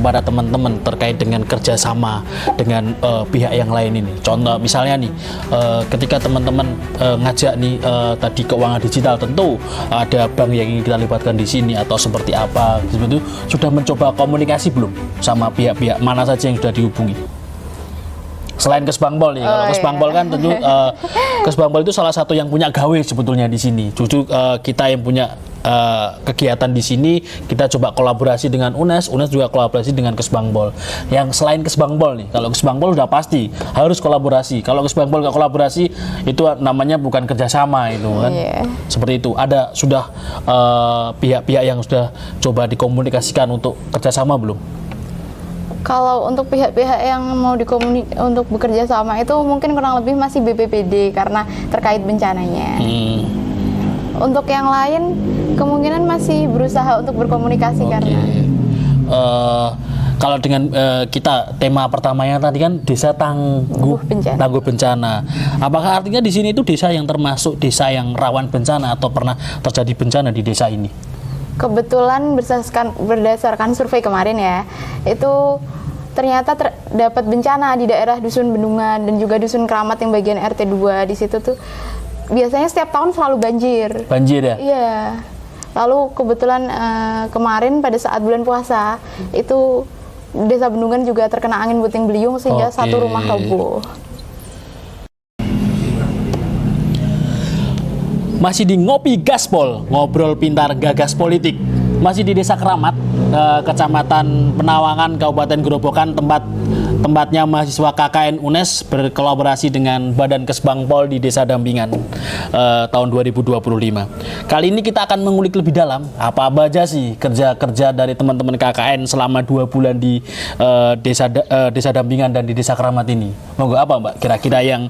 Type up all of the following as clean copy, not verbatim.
kepada teman-teman terkait dengan kerjasama dengan pihak yang lain ini. Contoh misalnya nih, ketika teman-teman ngajak nih tadi keuangan digital, tentu ada bank yang ingin kita libatkan di sini atau seperti apa. Seperti itu sudah mencoba komunikasi belum sama pihak-pihak mana saja yang sudah dihubungi? Selain Kesbangpol nih, kalau Kesbangpol kan tentu Kesbangpol itu salah satu yang punya gawe sebetulnya di sini. Justru kita yang punya kegiatan di sini, kita coba kolaborasi dengan UNES, UNES juga kolaborasi dengan Kesbangpol. Yang selain Kesbangpol nih, kalau Kesbangpol udah pasti harus kolaborasi. Kalau Kesbangpol nggak kolaborasi, itu namanya bukan kerjasama itu kan. Seperti itu. Ada sudah pihak-pihak yang sudah coba dikomunikasikan untuk kerjasama belum? Kalau untuk pihak-pihak yang mau untuk bekerja sama itu mungkin kurang lebih masih BPPD karena terkait bencananya. Untuk yang lain kemungkinan masih berusaha untuk berkomunikasi karena kalau dengan kita tema pertamanya tadi kan desa tangguh bencana. Apakah artinya di sini itu desa yang termasuk desa yang rawan bencana atau pernah terjadi bencana di desa ini? Kebetulan berdasarkan survei kemarin ya, itu ternyata dapat bencana di daerah Dusun Bendungan dan juga Dusun Keramat yang bagian RT 2. Di situ tuh biasanya setiap tahun selalu banjir. Banjir ya? Iya. Lalu kebetulan kemarin pada saat bulan puasa itu Desa Bendungan juga terkena angin puting beliung sehingga satu rumah roboh. Masih di Ngopi Gaspol, ngobrol pintar gagas politik. Masih di Desa Keramat, Kecamatan Penawangan, Kabupaten Gerobokan, tempatnya mahasiswa KKN UNES berkolaborasi dengan Badan Kesbangpol di Desa Dampingan tahun 2025. Kali ini kita akan mengulik lebih dalam apa aja sih kerja-kerja dari teman-teman KKN selama 2 bulan di Desa Dampingan dan di Desa Keramat ini. Monggo apa Mbak kira-kira yang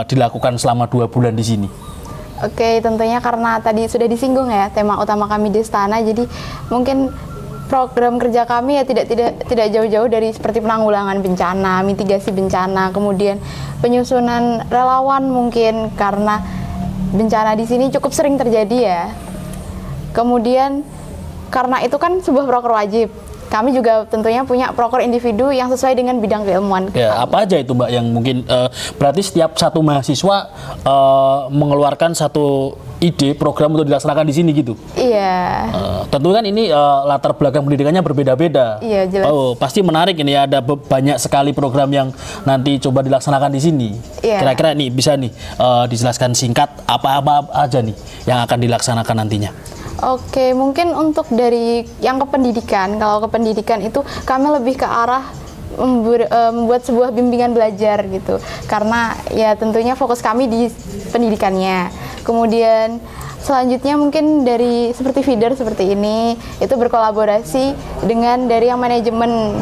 dilakukan selama 2 bulan di sini? Oke, tentunya karena tadi sudah disinggung ya tema utama kami di Istana, jadi mungkin program kerja kami ya tidak jauh-jauh dari seperti penanggulangan bencana, mitigasi bencana, kemudian penyusunan relawan mungkin karena bencana di sini cukup sering terjadi ya. Kemudian karena itu kan sebuah proker wajib. Kami juga tentunya punya proker individu yang sesuai dengan bidang keilmuan. Ya, apa aja itu Mbak yang mungkin berarti setiap satu mahasiswa mengeluarkan satu ide program untuk dilaksanakan di sini gitu? Iya. Tentu kan ini latar belakang pendidikannya berbeda-beda. Iya, jelas. Oh, pasti menarik ini ada banyak sekali program yang nanti coba dilaksanakan di sini. Iya. Kira-kira nih bisa nih dijelaskan singkat apa-apa aja nih yang akan dilaksanakan nantinya? Oke, mungkin untuk dari yang ke pendidikan, kalau ke pendidikan itu kami lebih ke arah membuat sebuah bimbingan belajar gitu. Karena ya tentunya fokus kami di pendidikannya. Kemudian selanjutnya mungkin dari seperti feeder seperti ini, itu berkolaborasi dengan dari yang manajemen.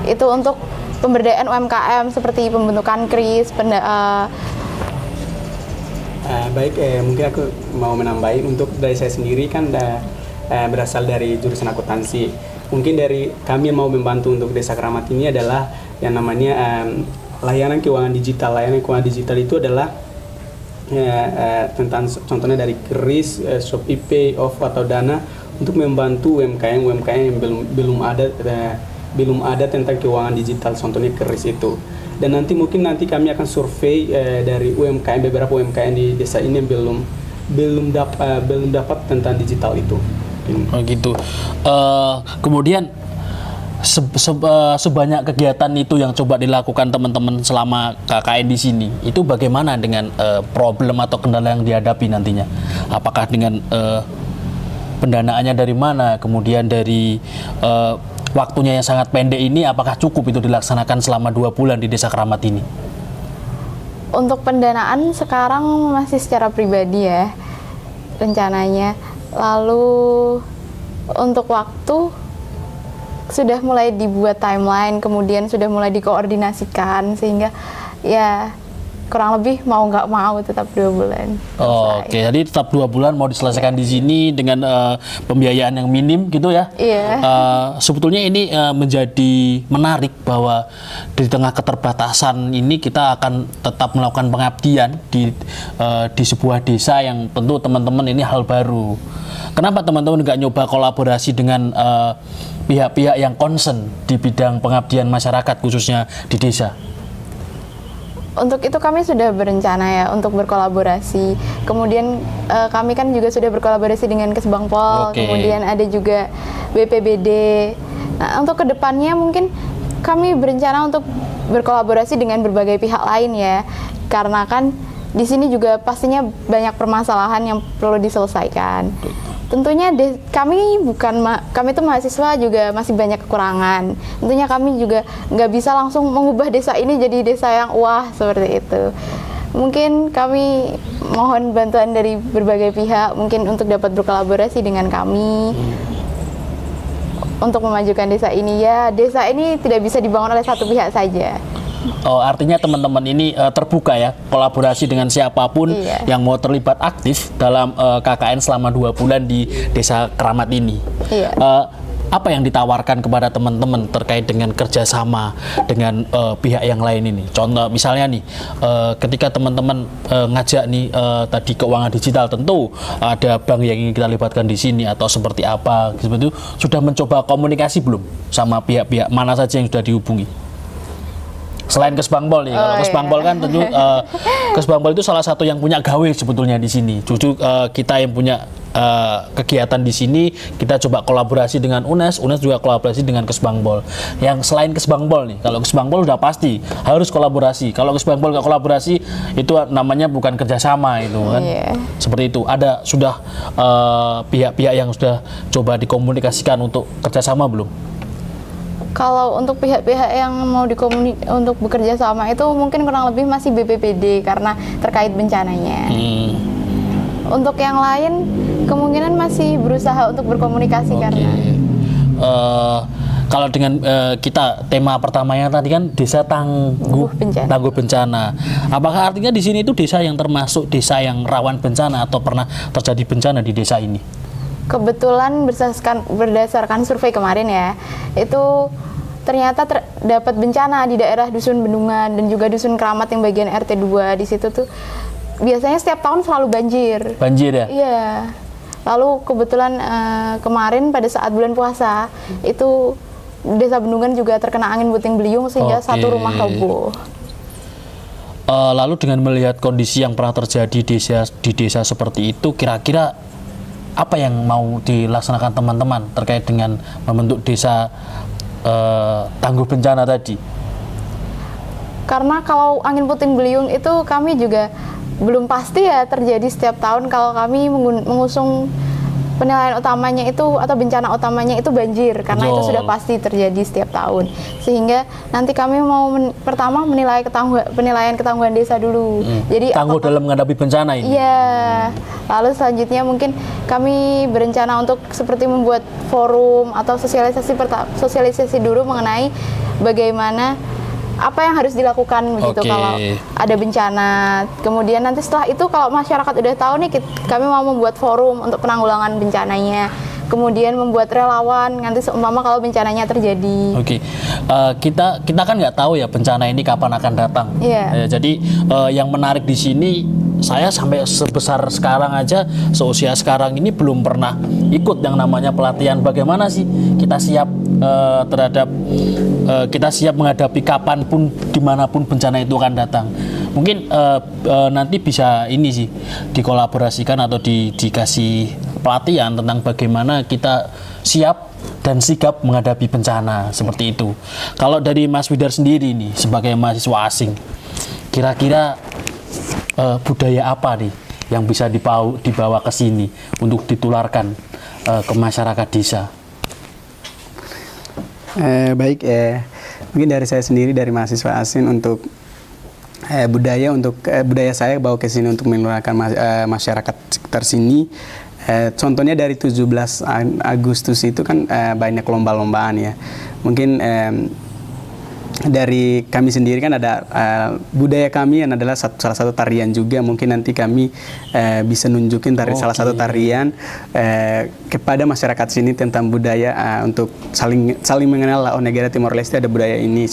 Itu untuk pemberdayaan UMKM seperti pembentukan KRIS, baik, mungkin aku mau menambahin untuk dari saya sendiri kan berasal dari jurusan akuntansi. Mungkin dari kami yang mau membantu untuk Desa Keramat ini adalah yang namanya layanan keuangan digital. Layanan keuangan digital itu adalah tentang contohnya dari KRIS, Shopee Pay, OVO atau Dana untuk membantu UMKM yang belum ada tentang keuangan digital, contohnya KRIS itu. Dan nanti kami akan survei dari beberapa UMKM di desa ini yang belum dapat tentang digital itu. Oh gitu. Kemudian sebanyak kegiatan itu yang coba dilakukan teman-teman selama KKN di sini, itu bagaimana dengan problem atau kendala yang dihadapi nantinya? Apakah dengan pendanaannya dari mana? Kemudian dari waktunya yang sangat pendek ini, apakah cukup itu dilaksanakan selama 2 bulan di Desa Keramat ini? Untuk pendanaan sekarang masih secara pribadi ya rencananya. Lalu untuk waktu sudah mulai dibuat timeline, kemudian sudah mulai dikoordinasikan sehingga ya kurang lebih mau nggak mau tetap 2 bulan. Oke, jadi tetap 2 bulan mau diselesaikan di sini dengan pembiayaan yang minim gitu ya. Iya. Sebetulnya ini menjadi menarik bahwa di tengah keterbatasan ini kita akan tetap melakukan pengabdian di sebuah desa yang tentu teman-teman ini hal baru. Kenapa teman-teman nggak nyoba kolaborasi dengan pihak-pihak yang concern di bidang pengabdian masyarakat khususnya di desa? Untuk itu kami sudah berencana ya untuk berkolaborasi. Kemudian kami kan juga sudah berkolaborasi dengan Kesbangpol, kemudian ada juga BPBD. Nah, untuk kedepannya mungkin kami berencana untuk berkolaborasi dengan berbagai pihak lain ya, karena kan di sini juga pastinya banyak permasalahan yang perlu diselesaikan. Tentunya kami itu mahasiswa juga masih banyak kekurangan. Tentunya kami juga nggak bisa langsung mengubah desa ini jadi desa yang wah seperti itu. Mungkin kami mohon bantuan dari berbagai pihak mungkin untuk dapat berkolaborasi dengan kami untuk memajukan desa ini ya. Desa ini tidak bisa dibangun oleh satu pihak saja. Oh, artinya teman-teman ini terbuka ya, kolaborasi dengan siapapun yang mau terlibat aktif dalam KKN selama 2 bulan di Desa Keramat ini. Iya. Apa yang ditawarkan kepada teman-teman terkait dengan kerjasama dengan pihak yang lain ini? Contoh misalnya nih, ketika teman-teman ngajak nih tadi keuangan digital, tentu ada bank yang ingin kita libatkan di sini atau seperti apa, seperti itu. Sudah mencoba komunikasi belum sama pihak-pihak mana saja yang sudah dihubungi? Selain Kesbangpol nih, kalau Kesbangpol kan tentu Kesbangpol itu salah satu yang punya gawe sebetulnya di sini. Justru kita yang punya kegiatan di sini, kita coba kolaborasi dengan UNES juga kolaborasi dengan Kesbangpol. Yang selain Kesbangpol nih, kalau Kesbangpol udah pasti harus kolaborasi. Kalau Kesbangpol nggak kolaborasi, itu namanya bukan kerjasama itu kan. Seperti itu. Ada sudah pihak-pihak yang sudah coba dikomunikasikan untuk kerjasama belum? Kalau untuk pihak-pihak yang mau untuk bekerja sama itu mungkin kurang lebih masih BPBD karena terkait bencananya. Untuk yang lain kemungkinan masih berusaha untuk berkomunikasi karena. Kalau dengan kita tema pertamanya tadi kan desa tangguh bencana. Apakah artinya di sini itu desa yang termasuk desa yang rawan bencana atau pernah terjadi bencana di desa ini? Kebetulan berdasarkan survei kemarin ya, itu ternyata dapat bencana di daerah Dusun Bendungan dan juga Dusun Keramat yang bagian RT 2. Di situ tuh biasanya setiap tahun selalu banjir. Banjir ya? Iya. Lalu kebetulan kemarin pada saat bulan puasa itu Desa Bendungan juga terkena angin puting beliung sehingga satu rumah roboh. Lalu dengan melihat kondisi yang pernah terjadi di desa seperti itu, kira-kira apa yang mau dilaksanakan teman-teman terkait dengan membentuk desa tangguh bencana tadi? Karena kalau angin puting beliung itu kami juga belum pasti ya terjadi setiap tahun. Kalau kami mengusung penilaian utamanya itu atau bencana utamanya itu banjir, karena itu sudah pasti terjadi setiap tahun. Sehingga nanti kami mau pertama penilaian ketangguhan desa dulu. Jadi tangguh dalam menghadapi bencana ini. Iya. Lalu selanjutnya mungkin kami berencana untuk seperti membuat forum atau sosialisasi dulu mengenai bagaimana apa yang harus dilakukan begitu kalau ada bencana. Kemudian nanti setelah itu kalau masyarakat udah tahu nih, kami mau membuat forum untuk penanggulangan bencananya. Kemudian membuat relawan nanti seumpama kalau bencananya terjadi. Kita kan nggak tahu ya bencana ini kapan akan datang. Jadi yang menarik di sini, saya sampai sebesar sekarang aja, seusia sekarang ini belum pernah ikut yang namanya pelatihan bagaimana sih kita siap kita siap menghadapi kapanpun dimanapun bencana itu akan datang. Mungkin nanti bisa ini sih dikolaborasikan atau dikasih pelatihan tentang bagaimana kita siap dan sigap menghadapi bencana seperti itu. Kalau dari Mas Widar sendiri nih sebagai mahasiswa asing, kira-kira budaya apa nih yang bisa dibawa ke sini untuk ditularkan ke masyarakat desa? Mungkin dari saya sendiri, dari mahasiswa asing, untuk budaya saya bawa ke sini untuk menularkan masyarakat sekitar sini. Contohnya dari 17 Agustus itu kan banyak lomba-lombaan ya. Mungkin dari kami sendiri kan ada budaya kami yang adalah salah satu tarian juga. Mungkin nanti kami bisa nunjukin salah satu tarian kepada masyarakat sini tentang budaya untuk saling mengenal lah. Oh, negara Timor Leste ada budaya ini,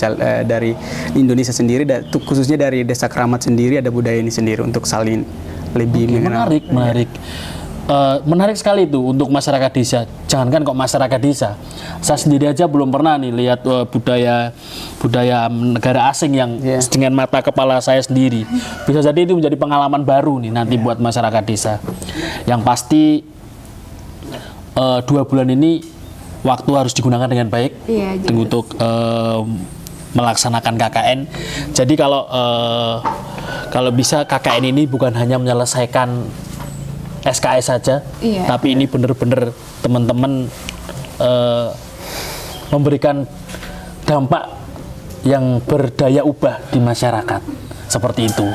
dari Indonesia sendiri, khususnya dari Desa Keramat sendiri ada budaya ini sendiri untuk saling lebih mengenal. Menarik. menarik sekali itu untuk masyarakat desa. Jangankan kok masyarakat desa, saya sendiri aja belum pernah nih lihat budaya negara asing yang dengan mata kepala saya sendiri. Bisa jadi itu menjadi pengalaman baru nih nanti buat masyarakat desa. Yang pasti 2 bulan ini waktu harus digunakan dengan baik untuk melaksanakan KKN. Jadi kalau bisa KKN ini bukan hanya menyelesaikan SKS saja, tapi ini benar-benar teman-teman memberikan dampak yang berdaya ubah di masyarakat seperti itu.